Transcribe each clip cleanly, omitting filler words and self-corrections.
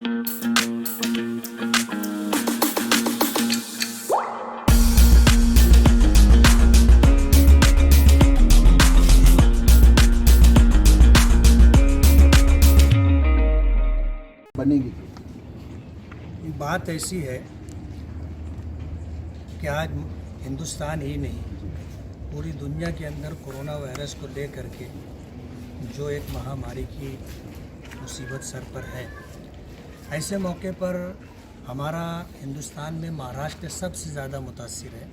बनेगी। बात ऐसी है कि आज हिंदुस्तान ही नहीं पूरी दुनिया के अंदर कोरोना वायरस को लेकर के जो एक महामारी की मुसीबत सर पर है, ऐसे मौके पर हमारा हिंदुस्तान में महाराष्ट्र सबसे ज़्यादा मुतासिर है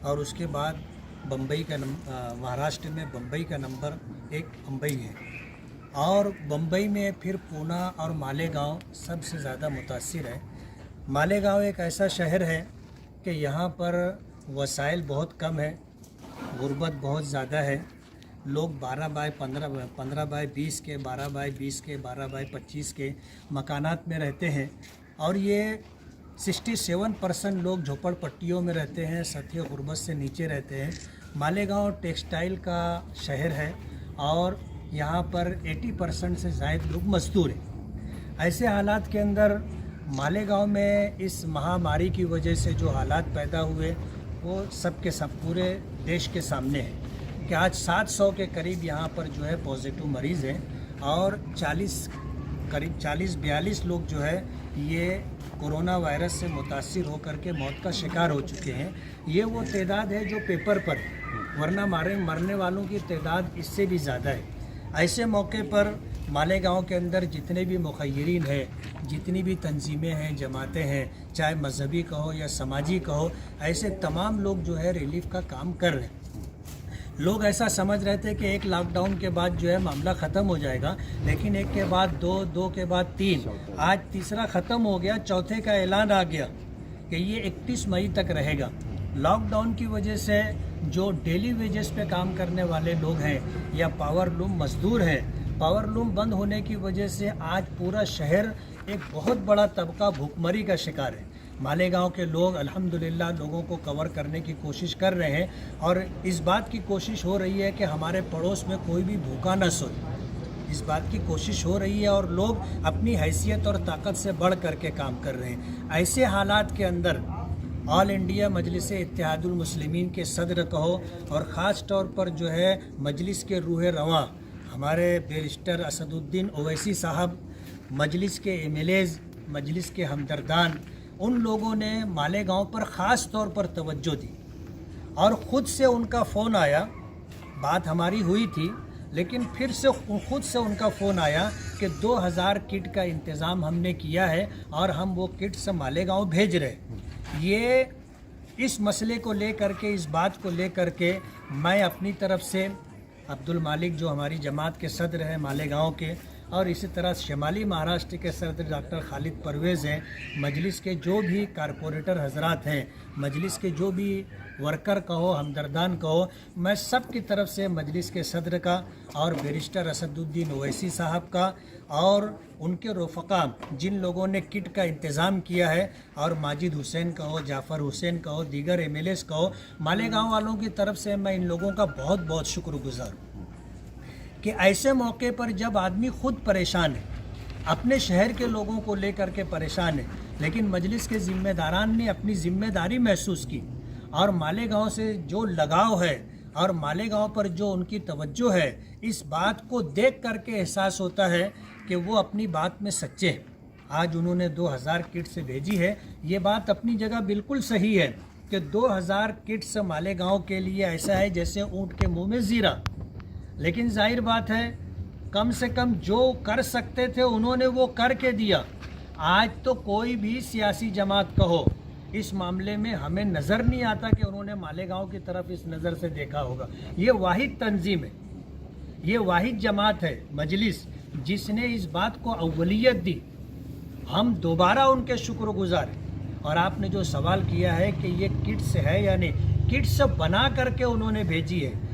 और उसके बाद महाराष्ट्र में बम्बई का नंबर 1 बम्बई है और बम्बई में फिर पूना और मालेगांव सबसे ज़्यादा मुतासिर है। मालेगांव एक ऐसा शहर है कि यहाँ पर वसाइल बहुत कम है, गुर्बत बहुत ज़्यादा है, लोग 12 बाय 15 बाय 20 के, 12 बाय 20 के, 12 बाय 25 के मकानात में रहते हैं और ये 67% लोग झोपड़पट्टियों में रहते हैं, सतह गुर्बत से नीचे रहते हैं। मालेगांव टेक्सटाइल का शहर है और यहाँ पर 80% से ज़ायद लोग मजदूर हैं। ऐसे हालात के अंदर मालेगांव में इस महामारी की वजह से जो हालात पैदा हुए वो सबके सब पूरे देश के सामने है कि आज 700 के करीब यहाँ पर जो है पॉजिटिव मरीज़ हैं और करीब 40-42 लोग जो है ये कोरोना वायरस से मुतासिर होकर के मौत का शिकार हो चुके हैं। ये वो तादाद है जो पेपर पर है, वरना मरने वालों की तादाद इससे भी ज़्यादा है। ऐसे मौके पर मालेगांव के अंदर जितने भी मुखय्यरीन हैं, जितनी भी तंजीमें हैं, जमातें हैं, चाहे मजहबी कहो या समाजी कहो, ऐसे तमाम लोग जो है रिलीफ का काम कर रहे हैं। लोग ऐसा समझ रहे थे कि एक लॉकडाउन के बाद जो है मामला ख़त्म हो जाएगा, लेकिन एक के बाद दो के बाद 3, आज तीसरा ख़त्म हो गया, चौथे का ऐलान आ गया कि ये 31 मई तक रहेगा। लॉकडाउन की वजह से जो डेली वेजेस पे काम करने वाले लोग हैं या पावर लूम मजदूर हैं, पावर लूम बंद होने की वजह से आज पूरा शहर एक बहुत बड़ा तबका भूखमरी का शिकार है। मालेगांव के लोग अल्हम्दुलिल्लाह लोगों को कवर करने की कोशिश कर रहे हैं और इस बात की कोशिश हो रही है कि हमारे पड़ोस में कोई भी भूखा न सोए, इस बात की कोशिश हो रही है और लोग अपनी हैसियत और ताकत से बढ़ करके काम कर रहे हैं। ऐसे हालात के अंदर ऑल इंडिया मजलिस इत्तेहादुल मुस्लिमीन के सदर कहो और ख़ास तौर पर जो है मजलिस के रूह रवां हमारे बैरिस्टर असदुद्दीन ओवैसी साहब, मजलिस के एमएलएज़, मजलिस के हमदर्दान, उन लोगों ने मालेगांव पर ख़ास तौर पर तवज्जो दी और ख़ुद से उनका फ़ोन आया। बात हमारी हुई थी लेकिन फिर से खुद से उनका फ़ोन आया कि 2000 किट का इंतज़ाम हमने किया है और हम वो किट से मालेगांव भेज रहे हैं। ये इस मसले को लेकर के, इस बात को लेकर के मैं अपनी तरफ से अब्दुल मालिक जो हमारी जमात के सदर हैं मालेगांव के, और इसी तरह शिमाली महाराष्ट्र के सदर डॉक्टर खालिद परवेज़ हैं, मजलिस के जो भी कारपोरेटर हजरात हैं, मजलिस के जो भी वर्कर कहो, हमदर्दान कहो, मैं सब की तरफ से मजलिस के सदर का और बैरिस्टर असदुद्दीन ओवैसी साहब का और उनके रफ़क़ा जिन लोगों ने किट का इंतज़ाम किया है, और माजिद हुसैन कहो, जाफ़र हुसैन कहो, दीगर एमएलएज़ कहो, मालेगांव वालों की तरफ से मैं इन लोगों का बहुत बहुत शुक्रगुज़ार हूँ कि ऐसे मौके पर जब आदमी ख़ुद परेशान है, अपने शहर के लोगों को लेकर के परेशान है, लेकिन मजलिस के ज़िम्मेदारान ने अपनी ज़िम्मेदारी महसूस की और मालेगांव से जो लगाव है और मालेगांव पर जो उनकी तवज्जो है, इस बात को देख करके एहसास होता है कि वो अपनी बात में सच्चे हैं। आज उन्होंने 2000 किट्स भेजी है, ये बात अपनी जगह बिल्कुल सही है कि 2000 किट्स मालेगांव के लिए ऐसा है जैसे ऊँट के मुँह में ज़ीरा, लेकिन जाहिर बात है कम से कम जो कर सकते थे उन्होंने वो करके दिया। आज तो कोई भी सियासी जमात कहो, इस मामले में हमें नज़र नहीं आता कि उन्होंने मालेगांव की तरफ इस नज़र से देखा होगा। ये वाहिद तंजीम है, ये वाहिद जमात है मजलिस जिसने इस बात को अव्वलियत दी। हम दोबारा उनके शुक्रगुजार हैं। और आपने जो सवाल किया है कि ये किट्स है या नहीं, किट्स बना करके उन्होंने भेजी है।